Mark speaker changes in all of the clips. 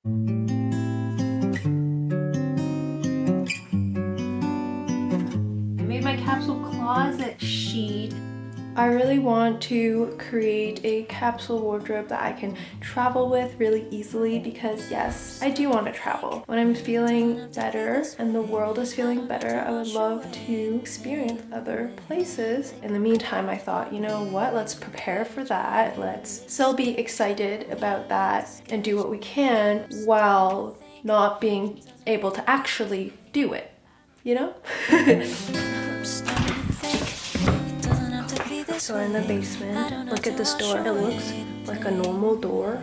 Speaker 1: My capsule closet sheet. I really want to create a capsule wardrobe that I can travel with really easily because yes, I do want to travel. When I'm feeling better and the world is feeling better, I would love to experience other places. In the meantime, I thought, you know what, let's prepare for that. Let's still be excited about that and do what we can while not being able to actually do it, you know? So in the basement, look at this door. It looks like a normal door.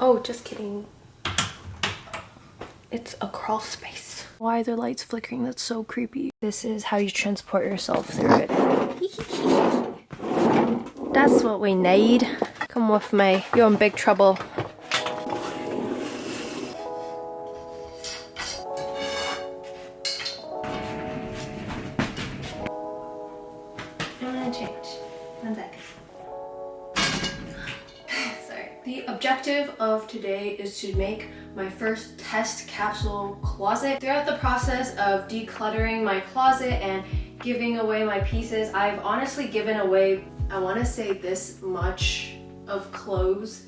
Speaker 1: Oh, just kidding. It's a crawl space. Why are the lights flickering? That's so creepy. This is how you transport yourself through it. That's what we need. Come with me. You're in big trouble. The objective of today is to make my first test capsule closet. Throughout the process of decluttering my closet and giving away my pieces, I've honestly given away, I want to say this much of clothes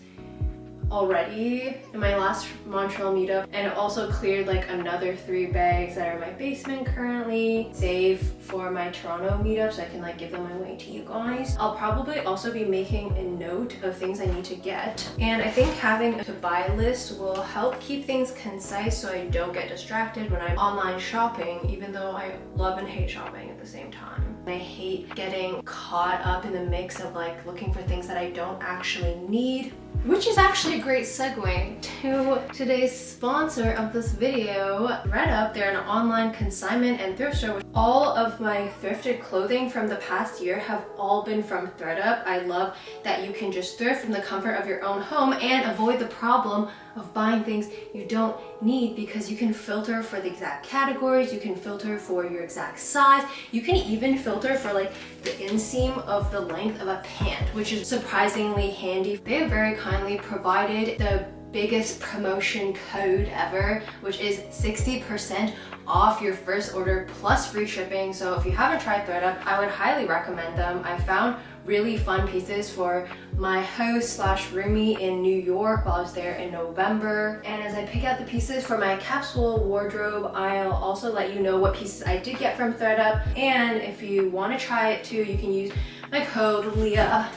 Speaker 1: already in my last Montreal meetup, and it also cleared like another 3 bags that are in my basement currently, save for my Toronto meetup so I can like give them away to you guys. I'll probably also be making a note of things I need to get, and I think having a to buy list will help keep things concise so I don't get distracted when I'm online shopping, even though I love and hate shopping at the same time. I hate getting caught up in the mix of like looking for things that I don't actually need. Which is actually a great segue to today's sponsor of this video, ThredUp. They're an online consignment and thrift store. All of my thrifted clothing from the past year have all been from ThredUp. I love that you can just thrift from the comfort of your own home and avoid the problem of buying things you don't need because you can filter for the exact categories, you can filter for your exact size, you can even filter for like the inseam of the length of a pant, which is surprisingly handy. They have very kindly provided the biggest promotion code ever, which is 60% off your first order plus free shipping. So if you haven't tried ThredUp, I would highly recommend them. I found really fun pieces for my host slash roomie in New York while I was there in November. And as I pick out the pieces for my capsule wardrobe, I'll also let you know what pieces I did get from ThredUp. And if you want to try it too, you can use my code Leah.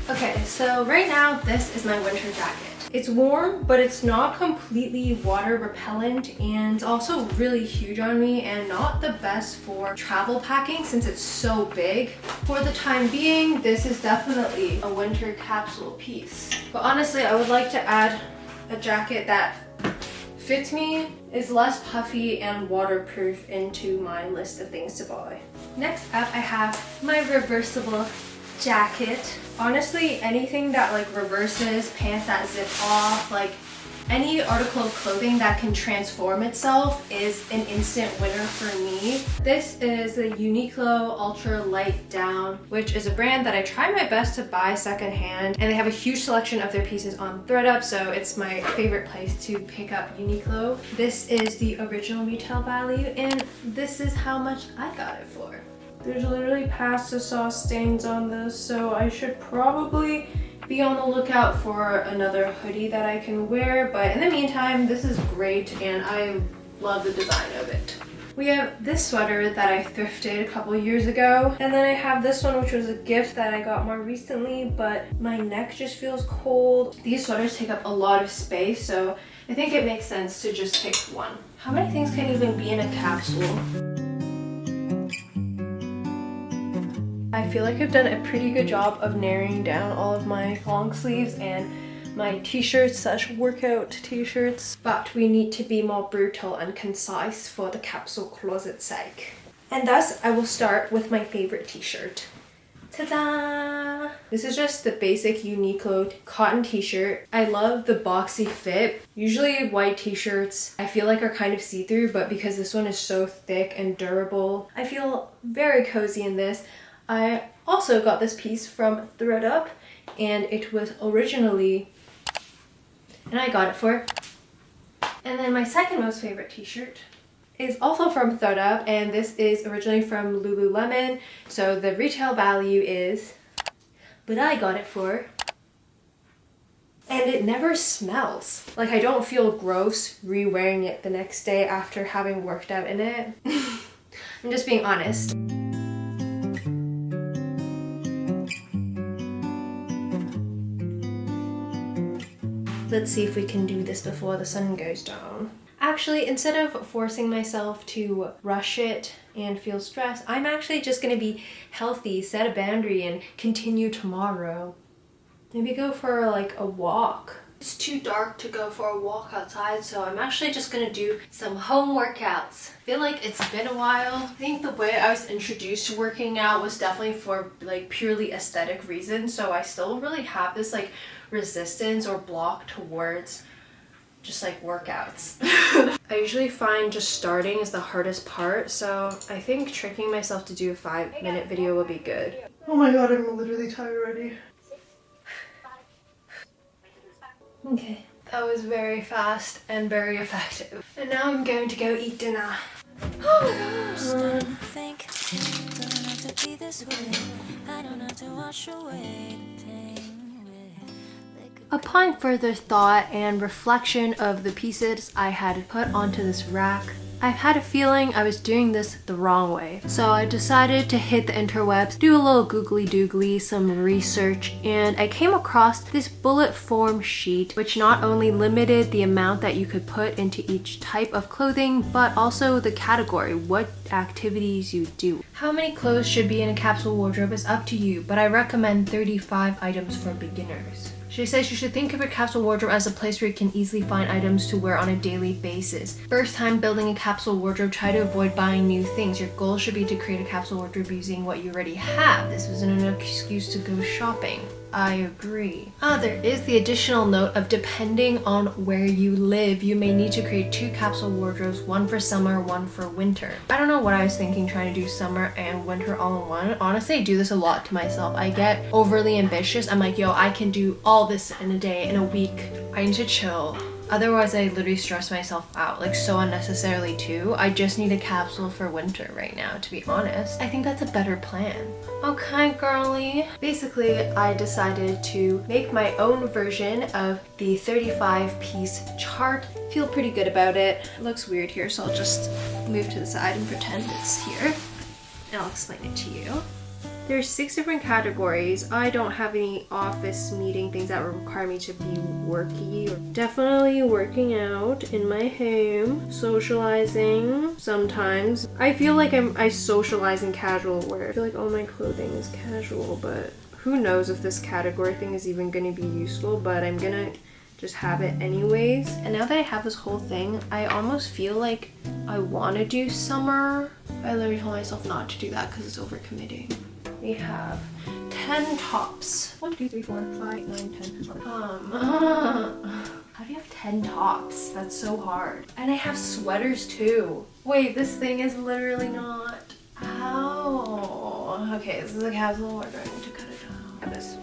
Speaker 1: Okay, so right now this is my winter jacket. It's warm, but it's not completely water repellent, and it's also really huge on me and not the best for travel packing since it's so big. For the time being, this is definitely a winter capsule piece. But honestly, I would like to add a jacket that fits me, is less puffy and waterproof into my list of things to buy. Next up, I have my reversible jacket. Honestly, anything that like reverses, pants that zip off, like any article of clothing that can transform itself is an instant winner for me. This is the Uniqlo Ultra Light Down, which is a brand that I try my best to buy secondhand, and they have a huge selection of their pieces on ThredUp, so it's my favorite place to pick up Uniqlo. This is the original retail value, and this is how much I got it for. There's literally pasta sauce stains on this, so I should probably be on the lookout for another hoodie that I can wear, but in the meantime, this is great and I love the design of it. We have this sweater that I thrifted a couple years ago, and then I have this one which was a gift that I got more recently, but my neck just feels cold. These sweaters take up a lot of space, so I think it makes sense to just pick one. How many things can even be in a capsule? I feel like I've done a pretty good job of narrowing down all of my long sleeves and my t-shirts slash workout t-shirts, but we need to be more brutal and concise for the capsule closet's sake. And thus, I will start with my favorite t-shirt. Ta-da! This is just the basic Uniqlo cotton t-shirt. I love the boxy fit. Usually white t-shirts I feel like are kind of see-through, but because this one is so thick and durable, I feel very cozy in this. I also got this piece from ThredUp, and it was originally, and I got it for. And then my second most favorite t-shirt is also from ThredUp, and this is originally from Lululemon, so the retail value is, but I got it for, and it never smells. Like, I don't feel gross re-wearing it the next day after having worked out in it. I'm just being honest. Let's see if we can do this before the sun goes down. Actually, instead of forcing myself to rush it and feel stressed, I'm actually just gonna be healthy, set a boundary, and continue tomorrow. Maybe go for like a walk. It's too dark to go for a walk outside, so I'm actually just gonna do some home workouts. I feel like it's been a while. I think the way I was introduced to working out was definitely for like purely aesthetic reasons, so I still really have this like resistance or block towards just like workouts. I usually find just starting is the hardest part, so I think tricking myself to do a 5-minute video will be good. Oh my god, I'm literally tired already. Okay, that was very fast and very effective. And now I'm going to go eat dinner. Oh my god. Upon further thought and reflection of the pieces I had put onto this rack, I've had a feeling I was doing this the wrong way. So I decided to hit the interwebs, do a little googly doogly, some research, and I came across this bullet form sheet which not only limited the amount that you could put into each type of clothing, but also the category, what activities you do. How many clothes should be in a capsule wardrobe is up to you, but I recommend 35 items for beginners. She says you should think of your capsule wardrobe as a place where you can easily find items to wear on a daily basis. First time building a capsule wardrobe, try to avoid buying new things. Your goal should be to create a capsule wardrobe using what you already have. This wasn't an excuse to go shopping. I agree. There is the additional note of depending on where you live, you may need to create 2 capsule wardrobes, one for summer, one for winter. I don't know what I was thinking trying to do summer and winter all in one. Honestly, I do this a lot to myself. I get overly ambitious. I'm like, yo, I can do all this in a day, in a week. I need to chill. Otherwise, I literally stress myself out, like so unnecessarily too. I just need a capsule for winter right now, to be honest. I think that's a better plan. Okay, girly. Basically, I decided to make my own version of the 35-piece chart. Feel pretty good about it. It looks weird here, so I'll just move to the side and pretend it's here. And I'll explain it to you. There's 6 different categories. I don't have any office meeting things that require me to be worky. Definitely working out in my home, socializing sometimes. I feel like I socialize in casual wear. I feel like all my clothing is casual, but who knows if this category thing is even going to be useful, but I'm gonna just have it anyways. And now that I have this whole thing, I almost feel like I want to do summer. I literally told myself not to do that because it's overcommitting. We have 10 tops. 1, 2, 3, 4, 5, 9, 10. How do you have 10 tops? That's so hard. And I have sweaters too. Wait, this thing is literally not. Ow. Okay, this is a capsule wardrobe. I need to cut it down. I have this.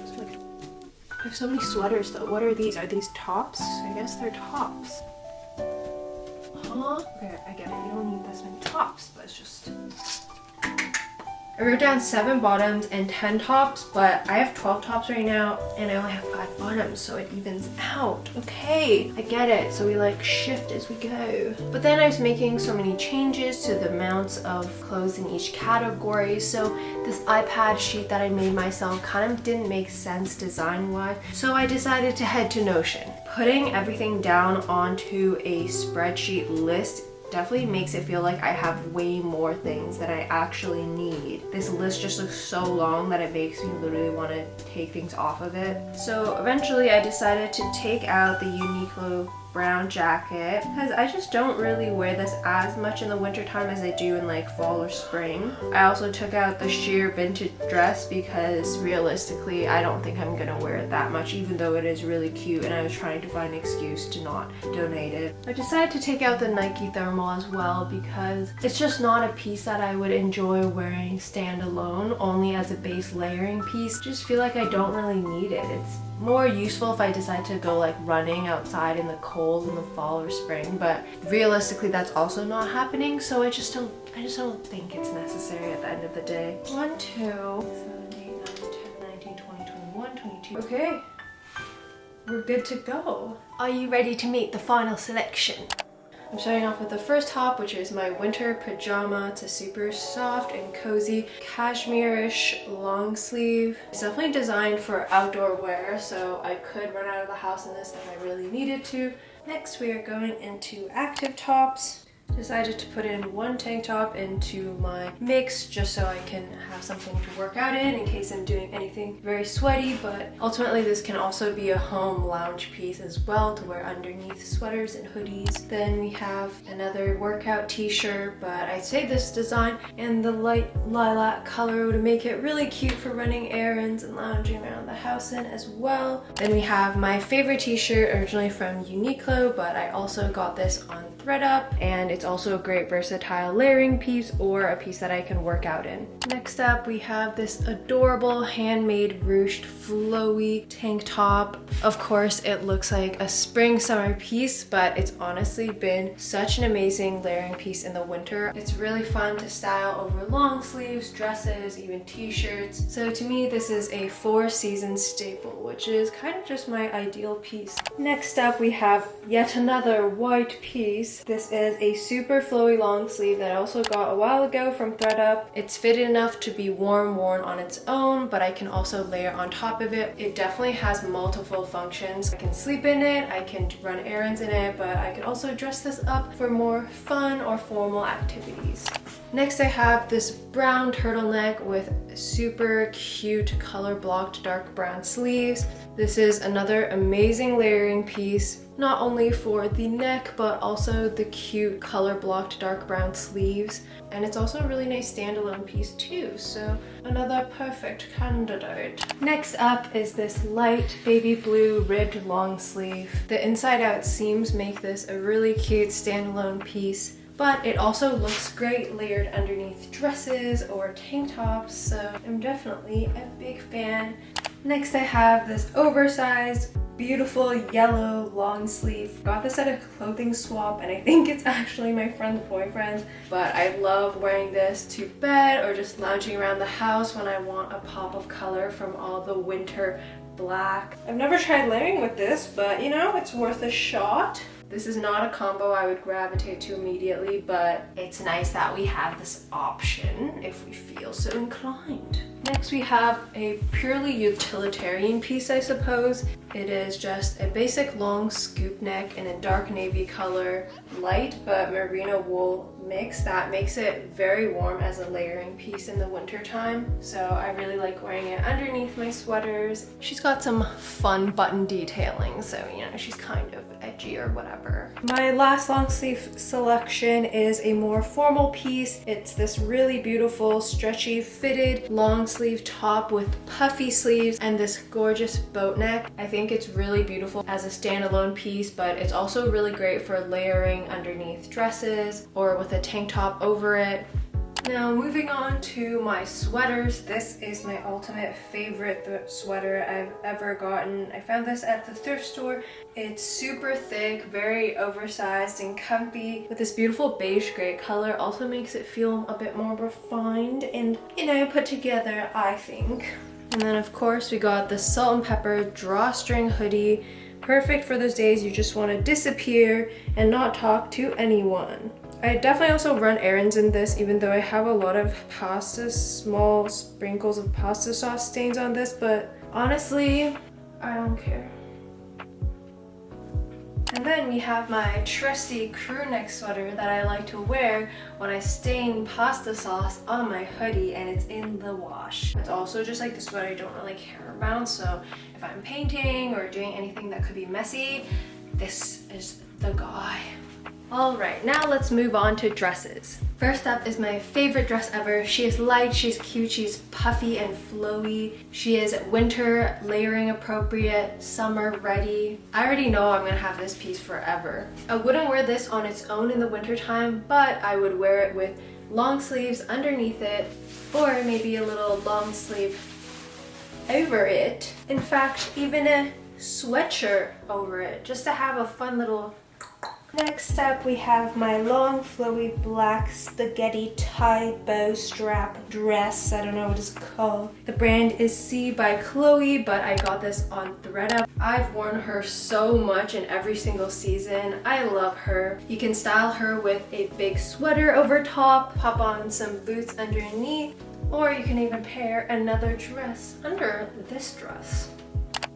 Speaker 1: I have so many sweaters though. What are these? Are these tops? I guess they're tops. Huh? Okay, I get it. You don't need this many tops, but it's just... I wrote down 7 bottoms and 10 tops, but I have 12 tops right now and I only have 5 bottoms, so it evens out. Okay, I get it. So we like shift as we go. But then I was making so many changes to the amounts of clothes in each category, so this iPad sheet that I made myself kind of didn't make sense design-wise, so I decided to head to Notion. Putting everything down onto a spreadsheet list definitely makes it feel like I have way more things that I actually need. This list just looks so long that it makes me literally want to take things off of it. So eventually I decided to take out the Uniqlo brown jacket because I just don't really wear this as much in the winter time as I do in like fall or spring. I also took out the sheer vintage dress because realistically I don't think I'm gonna wear it that much, even though it is really cute, and I was trying to find an excuse to not donate it. I decided to take out the Nike thermal as well because it's just not a piece that I would enjoy wearing standalone, only as a base layering piece. I just feel like I don't really need it. It's more useful if I decide to go like running outside in the cold in the fall or spring, but realistically that's also not happening, so I just don't think it's necessary at the end of the day. 1, 2, 7, 8, 9, 10, 19, 20, 21, 22. Okay, we're good to go. Are you ready to meet the final selection? I'm starting off with the first top, which is my winter pajama. It's a super soft and cozy cashmere-ish long sleeve. It's definitely designed for outdoor wear, so I could run out of the house in this if I really needed to. Next, we are going into active tops. Decided to put in one tank top into my mix just so I can have something to work out in case I'm doing anything very sweaty, but ultimately this can also be a home lounge piece as well to wear underneath sweaters and hoodies. Then we have another workout t-shirt, but I'd say this design and the light lilac color would make it really cute for running errands and lounging around the house in as well. Then we have my favorite t-shirt, originally from Uniqlo, but I also got this on ThredUp, and it's also a great versatile layering piece or a piece that I can work out in. Next up, we have this adorable handmade ruched flowy tank top. Of course, it looks like a spring summer piece, but it's honestly been such an amazing layering piece in the winter. It's really fun to style over long sleeves, dresses, even t-shirts. So to me, this is a 4-season staple, which is kind of just my ideal piece. Next up, we have yet another white piece. This is a super flowy long sleeve that I also got a while ago from ThredUp. It's fitted enough to be worn on its own, but I can also layer on top of it. It definitely has multiple functions. I can sleep in it, I can run errands in it, but I could also dress this up for more fun or formal activities. Next, I have this brown turtleneck with super cute color blocked dark brown sleeves. This is another amazing layering piece, not only for the neck, but also the cute color blocked dark brown sleeves. And it's also a really nice standalone piece too, so another perfect candidate. Next up is this light baby blue ribbed long sleeve. The inside out seams make this a really cute standalone piece, but it also looks great layered underneath dresses or tank tops, so I'm definitely a big fan. Next, I have this oversized, beautiful yellow long sleeve. Got this at a clothing swap, and I think it's actually my friend's boyfriend, but I love wearing this to bed or just lounging around the house when I want a pop of color from all the winter black. I've never tried layering with this, but you know, it's worth a shot. This is not a combo I would gravitate to immediately, but it's nice that we have this option if we feel so inclined. Next, we have a purely utilitarian piece, I suppose. It is just a basic long scoop neck in a dark navy color, light but merino wool mix that makes it very warm as a layering piece in the winter time. So I really like wearing it underneath my sweaters. She's got some fun button detailing, so you know, she's kind of edgy or whatever. My last long sleeve selection is a more formal piece. It's this really beautiful stretchy fitted long sleeve top with puffy sleeves and this gorgeous boat neck. I think it's really beautiful as a standalone piece, but it's also really great for layering underneath dresses or with a tank top over it. Now moving on to my sweaters. This is my ultimate favorite sweater I've ever gotten. I found this at the thrift store. It's super thick, very oversized and comfy with this beautiful beige gray color. Also makes it feel a bit more refined and, you know, put together, I think. And then of course we got the salt and pepper drawstring hoodie. Perfect for those days you just want to disappear and not talk to anyone. I definitely also run errands in this, even though I have a lot of small sprinkles of pasta sauce stains on this, but honestly, I don't care. And then we have my trusty crew neck sweater that I like to wear when I stain pasta sauce on my hoodie and it's in the wash. It's also just like the sweater I don't really care about, so if I'm painting or doing anything that could be messy, this is the guy. Alright, now let's move on to dresses. First up is my favorite dress ever. She is light, she's cute, she's puffy and flowy. She is winter layering appropriate, summer ready. I already know I'm gonna have this piece forever. I wouldn't wear this on its own in the winter time, but I would wear it with long sleeves underneath it, or maybe a little long sleeve over it. In fact, even a sweatshirt over it, just to have a fun little. Next up, we have my long flowy black spaghetti tie bow strap dress. I don't know what it's called. The brand is C by Chloe, but I got this on ThredUp. I've worn her so much in every single season. I love her. You can style her with a big sweater over top, pop on some boots underneath, or you can even pair another dress under this dress.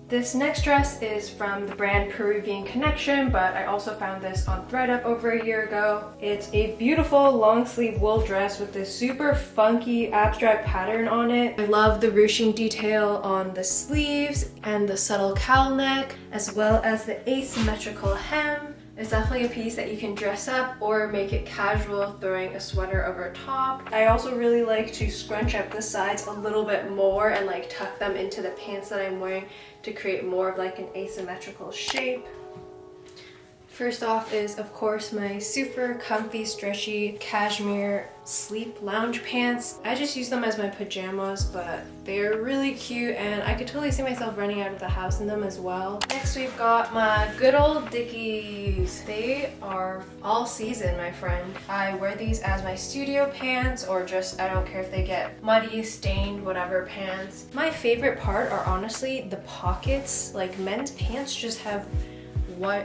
Speaker 1: This next dress is from the brand Peruvian Connection, but I also found this on ThredUp over a year ago. It's a beautiful long sleeve wool dress with this super funky abstract pattern on it. I love the ruching detail on the sleeves and the subtle cowl neck, as well as the asymmetrical hem. It's definitely a piece that you can dress up or make it casual, throwing a sweater over top. I also really like to scrunch up the sides a little bit more and like tuck them into the pants that I'm wearing to create more of like an asymmetrical shape. First off is, of course, my super comfy, stretchy cashmere sleep lounge pants. I just use them as my pajamas, but they're really cute and I could totally see myself running out of the house in them as well. Next, we've got my good old Dickies. They are all season, my friend. I wear these as my studio pants or just, I don't care if they get muddy, stained, whatever pants. My favorite part are honestly the pockets. Like, men's pants just have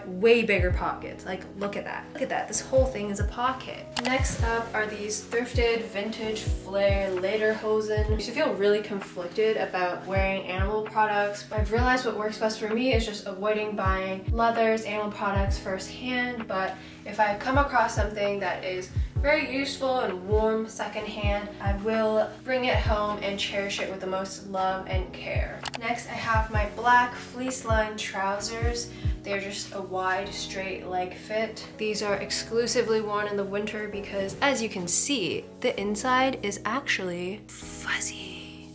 Speaker 1: way bigger pockets. Like, look at that. Look at that. This whole thing is a pocket. Next up are these thrifted vintage flare lederhosen. I used to feel really conflicted about wearing animal products, but I've realized what works best for me is just avoiding buying leathers, animal products firsthand. But if I come across something that is very useful and warm secondhand, I will bring it home and cherish it with the most love and care. Next, I have my black fleece-lined trousers. They're just a wide, straight leg fit. These are exclusively worn in the winter because, as you can see, the inside is actually fuzzy.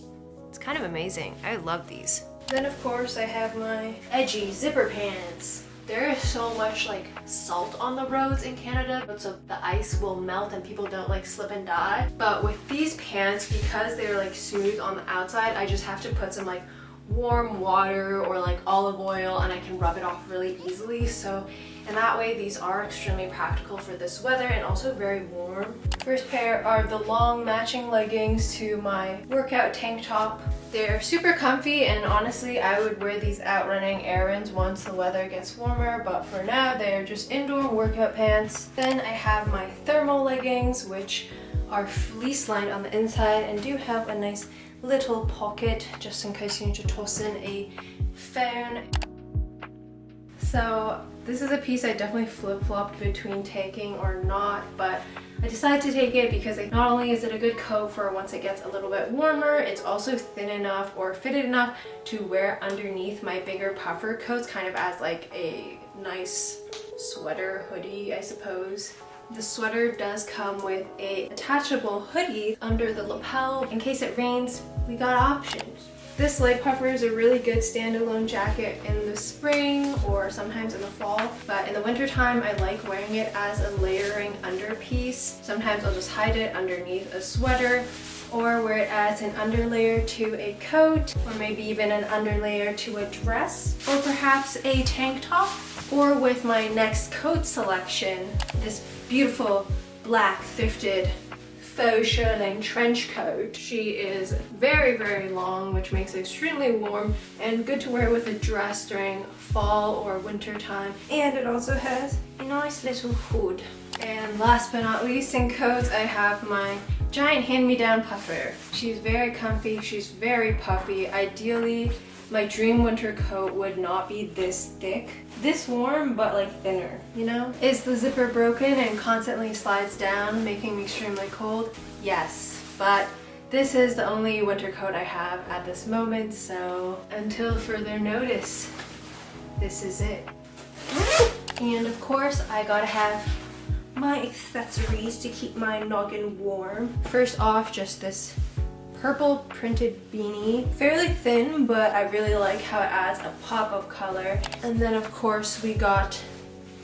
Speaker 1: It's kind of amazing. I love these. Then, of course, I have my edgy zipper pants. There is so much like salt on the roads in Canada, so the ice will melt and people don't like slip and die. But with these pants, because they're like smooth on the outside, I just have to put some like warm water or like olive oil and I can rub it off really easily. So in that way, these are extremely practical for this weather and also very warm. First pair are the long matching leggings to my workout tank top. They're super comfy and honestly, I would wear these out running errands once the weather gets warmer, but for now, they're just indoor workout pants. Then I have my thermal leggings, which are fleece lined on the inside and do have a nice little pocket just in case you need to toss in a phone. So this is a piece I definitely flip-flopped between taking or not, but I decided to take it because not only is it a good coat for once it gets a little bit warmer, it's also thin enough or fitted enough to wear underneath my bigger puffer coats, kind of as like a nice sweater hoodie, I suppose. The sweater does come with a attachable hoodie under the lapel. In case it rains, we got options. This leg puffer is a really good standalone jacket in the spring or sometimes in the fall, but in the winter time I like wearing it as a layering underpiece. Sometimes I'll just hide it underneath a sweater or wear it as an underlayer to a coat, or maybe even an underlayer to a dress, or perhaps a tank top. Or with my next coat selection, this beautiful black thrifted faux shearling trench coat. She is very, very long, which makes it extremely warm and good to wear with a dress during fall or winter time. And it also has a nice little hood. And last but not least, in coats, I have my giant hand-me-down puffer. She's very comfy, she's very puffy. Ideally, my dream winter coat would not be this thick, this warm, but like thinner, you know? Is the zipper broken and constantly slides down, making me extremely cold? Yes, but this is the only winter coat I have at this moment, so until further notice, this is it. And of course, I gotta have my accessories to keep my noggin warm. First off, just this purple printed beanie. Fairly thin, but I really like how it adds a pop of color. And then of course we got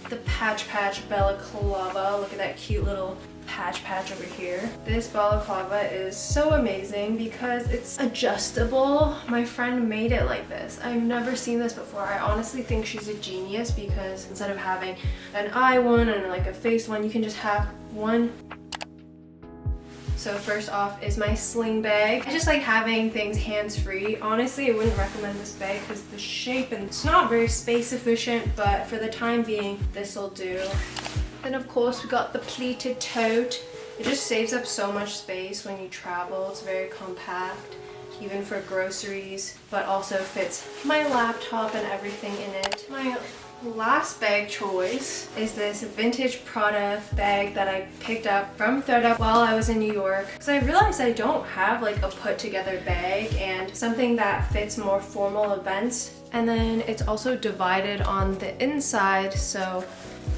Speaker 1: the Patch balaclava. Look at that cute little patch over here. This balaclava is so amazing because it's adjustable. My friend made it like this. I've never seen this before. I honestly think she's a genius because instead of having an eye one and like a face one, you can just have one. So first off is my sling bag. I just like having things hands-free. Honestly, I wouldn't recommend this bag because the shape and it's not very space efficient, but for the time being, this will do. Then of course we got the pleated tote. It just saves up so much space when you travel. It's very compact, even for groceries, but also fits my laptop and everything in it. My last bag choice is this vintage Prada bag that I picked up from ThredUp while I was in New York, because I realized I don't have like a put together bag and something that fits more formal events. And then it's also divided on the inside, so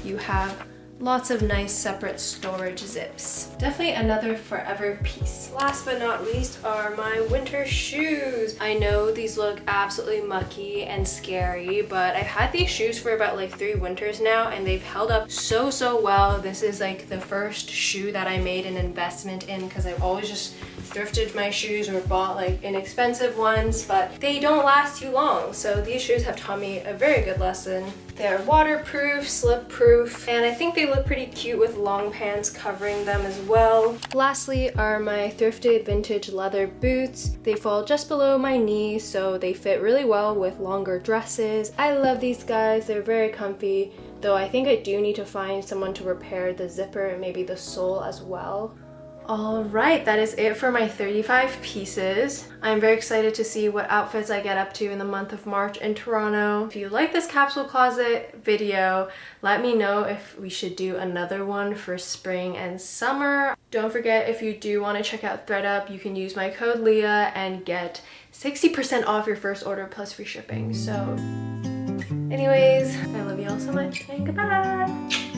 Speaker 1: you have lots of nice separate storage zips. Definitely another forever piece. Last but not least are my winter shoes. I know these look absolutely mucky and scary, but I've had these shoes for about like 3 winters now and they've held up so well. This is like the first shoe that I made an investment in because I've always just thrifted my shoes or bought like inexpensive ones, but they don't last too long. So these shoes have taught me a very good lesson. They're waterproof, slip-proof, and I think they look pretty cute with long pants covering them as well. Lastly are my thrifted vintage leather boots. They fall just below my knees, so they fit really well with longer dresses. I love these guys, they're very comfy, though I think I do need to find someone to repair the zipper and maybe the sole as well. Alright, that is it for my 35 pieces. I'm very excited to see what outfits I get up to in the month of March in Toronto. If you like this capsule closet video, let me know if we should do another one for spring and summer. Don't forget, if you do want to check out ThredUp, you can use my code Leah and get 60% off your first order plus free shipping. So anyways, I love you all so much and goodbye!